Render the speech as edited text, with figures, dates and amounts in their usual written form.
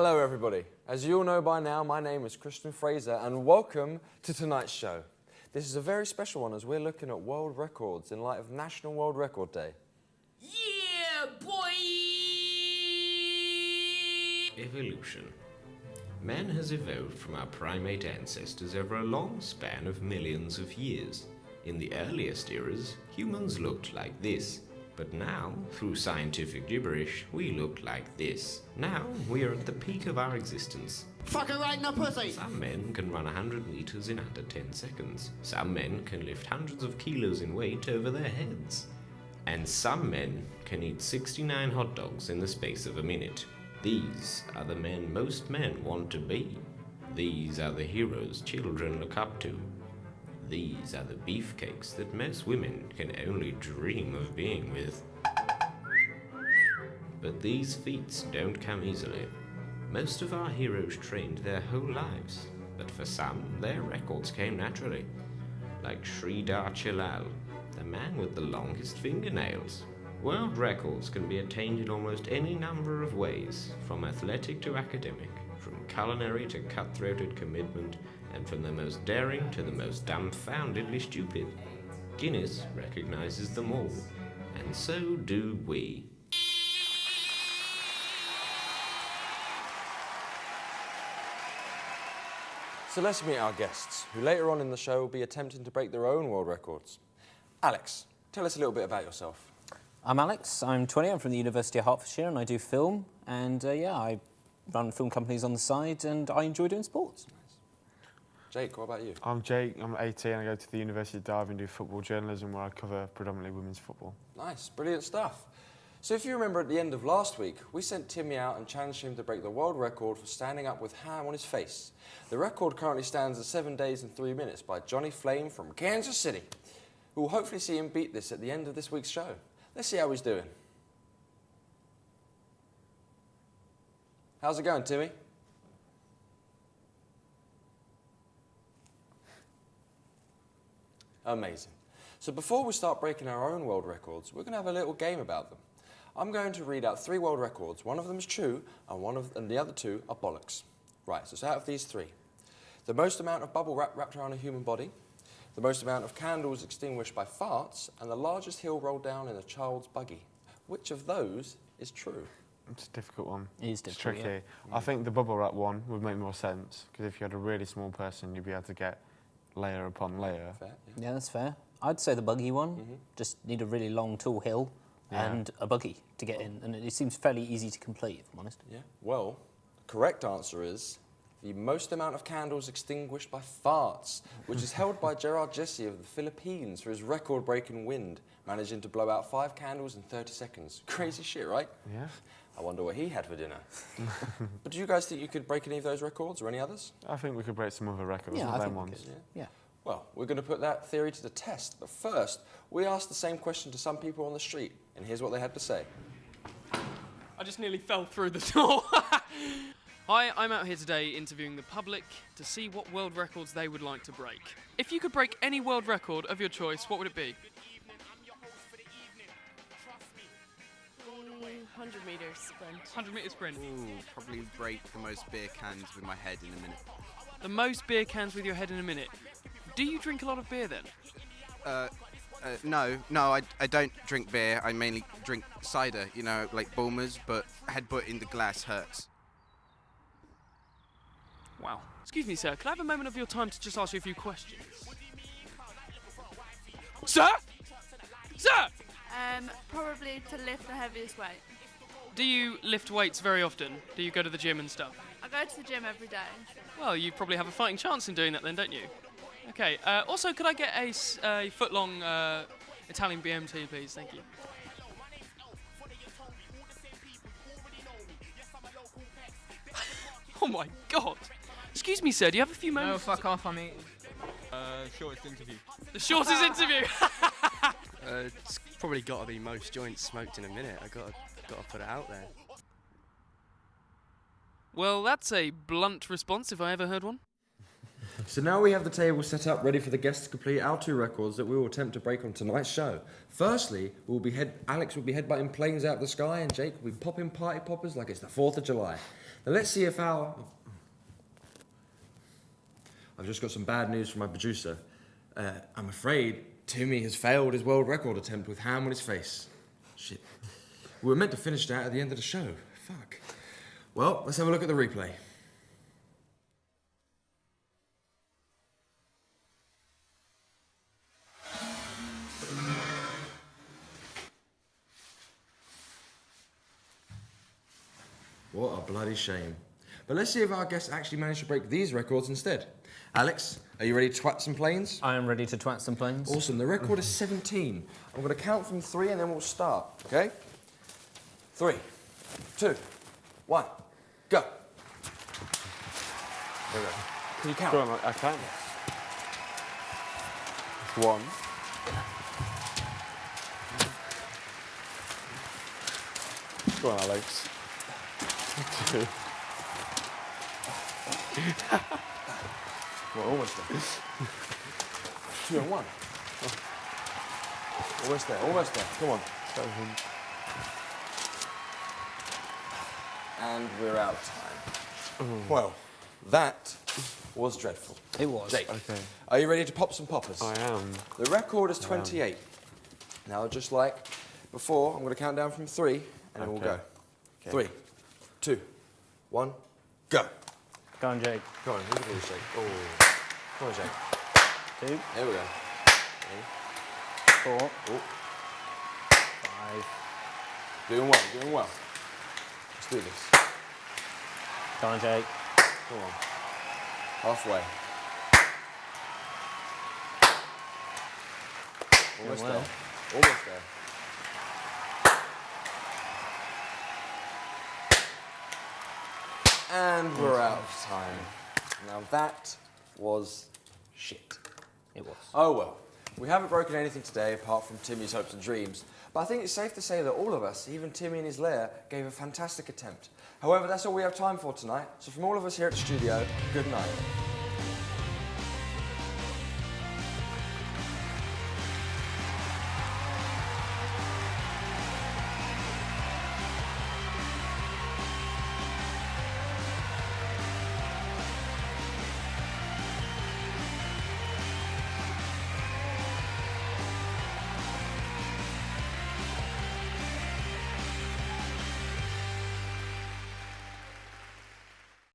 Hello everybody. As you all know by now, my name is Kristian Fraser and welcome to tonight's show. This is a very special one as we're looking at world records in light of National World Record Day. Yeah, boy! Evolution. Man has evolved from our primate ancestors over a long span of millions of years. In the earliest eras, humans looked like this. But now, through scientific gibberish, we look like this. Now, we are at the peak of our existence. Fucking right in the pussy! Some men can run 100 meters in under 10 seconds. Some men can lift hundreds of kilos in weight over their heads. And some men can eat 69 hot dogs in the space of a minute. These are the men most men want to be. These are the heroes children look up to. These are the beefcakes that most women can only dream of being with. But these feats don't come easily. Most of our heroes trained their whole lives, but for some, their records came naturally. Like Sridhar Chilal, the man with the longest fingernails. World records can be attained in almost any number of ways, from athletic to academic, from culinary to cutthroated commitment, and from the most daring to the most dumbfoundedly stupid. Guinness recognizes them all, and so do we. So let's meet our guests, who later on in the show will be attempting to break their own world records. Alex, tell us a little bit about yourself. I'm Alex, I'm 20, I'm from the University of Hertfordshire and I do film and I run film companies on the side and I enjoy doing sports. Jake, what about you? I'm Jake, I'm 18, I go to the University of Derby and do football journalism where I cover predominantly women's football. Nice, brilliant stuff. So if you remember at the end of last week, we sent Timmy out and challenged him to break the world record for standing up with ham on his face. The record currently stands at 7 days and 3 minutes by Johnny Flame from Kansas City. We will hopefully see him beat this at the end of this week's show. Let's see how he's doing. How's it going, Timmy? Amazing. So before we start breaking our own world records, we're going to have a little game about them. I'm going to read out 3 world records. One of them is true, and the other 2 are bollocks. Right, so it's out of these 3. The most amount of bubble wrap wrapped around a human body, the most amount of candles extinguished by farts, and the largest hill rolled down in a child's buggy. Which of those is true? It's a difficult one. It is difficult, It's tricky. yeah. I think the bubble wrap one would make more sense, because if you had a really small person, you'd be able to get layer upon layer. Fair, Yeah, that's fair. I'd say the buggy one. Just need a really long, tall hill and a buggy to get in. And it seems fairly easy to complete, if I'm honest. Yeah. Well, the correct answer is the most amount of candles extinguished by farts, which is held by Gerard Jesse of the Philippines for his record-breaking wind, managing to blow out 5 candles in 30 seconds. Crazy shit, right? Yeah. I wonder what he had for dinner. But do you guys think you could break any of those records or any others? I think we could break some other records, Yeah, not I them think we ones. could. Yeah. Well, we're going to put that theory to the test. But first, we asked the same question to some people on the street, and here's what they had to say. I just nearly fell through the door. Hi, I'm out here today interviewing the public to see what world records they would like to break. If you could break any world record of your choice, what would it be? 100 metres sprint. 100 metre sprint. Ooh, probably break the most beer cans with my head in a minute. The most beer cans with your head in a minute. Do you drink a lot of beer then? No, I don't drink beer. I mainly drink cider, you know, like Bulmers, but headbutt in the glass hurts. Wow. Excuse me, sir, could I have a moment of your time to just ask you a few questions? Sir? Sir! Probably to lift the heaviest weight. Do you lift weights very often? Do you go to the gym and stuff? I go to the gym every day. Well, you probably have a fighting chance in doing that then, don't you? Okay, also, could I get a foot-long Italian BMT, please? Thank you. Oh my God! Excuse me, sir, do you have a few moments? No, fuck off, I mean... shortest interview. The shortest interview! It's probably got to be most joints smoked in a minute. I got to put it out there. Well, that's a blunt response if I ever heard one. So now we have the table set up ready for the guests to complete our 2 records that we will attempt to break on tonight's show. Firstly, Alex will be headbutting planes out of the sky and Jake will be popping party poppers like it's the 4th of July. And let's see if our... I've just got some bad news from my producer. I'm afraid Timmy has failed his world record attempt with ham on his face. Shit. We were meant to finish that at the end of the show. Fuck. Well, let's have a look at the replay. What a bloody shame. But let's see if our guests actually managed to break these records instead. Alex, are you ready to twat some planes? I am ready to twat some planes. Awesome. The record is 17. I'm going to count from 3 and then we'll start, okay? 3, 2, 1, go. There we go. Can you count? Go on, I can. It's 1. Go on, Alex. 2. We're almost there. 2 and 1. Almost there, almost there. Come on. 7. And we're out of time. Well, that was dreadful. It was. Jake, Okay. are you ready to pop some poppers? I am. The record is 28. Now, just like before, I'm going to count down from 3 and then we'll go. Okay. 3, 2, 1, go. Go on, Jake. Go on, look at this, Jake. Oh. Come on, Jake. 2, There we go. 4, Oh. 5. Doing well, doing well. Let's do this. Go on, Jake. Come on. Halfway. Almost well. there. Almost there. And we're out of time. Now that was shit. It was. Oh well. We haven't broken anything today apart from Timmy's hopes and dreams. But I think it's safe to say that all of us, even Timmy in his lair, gave a fantastic attempt. However, that's all we have time for tonight. So from all of us here at the studio, good night.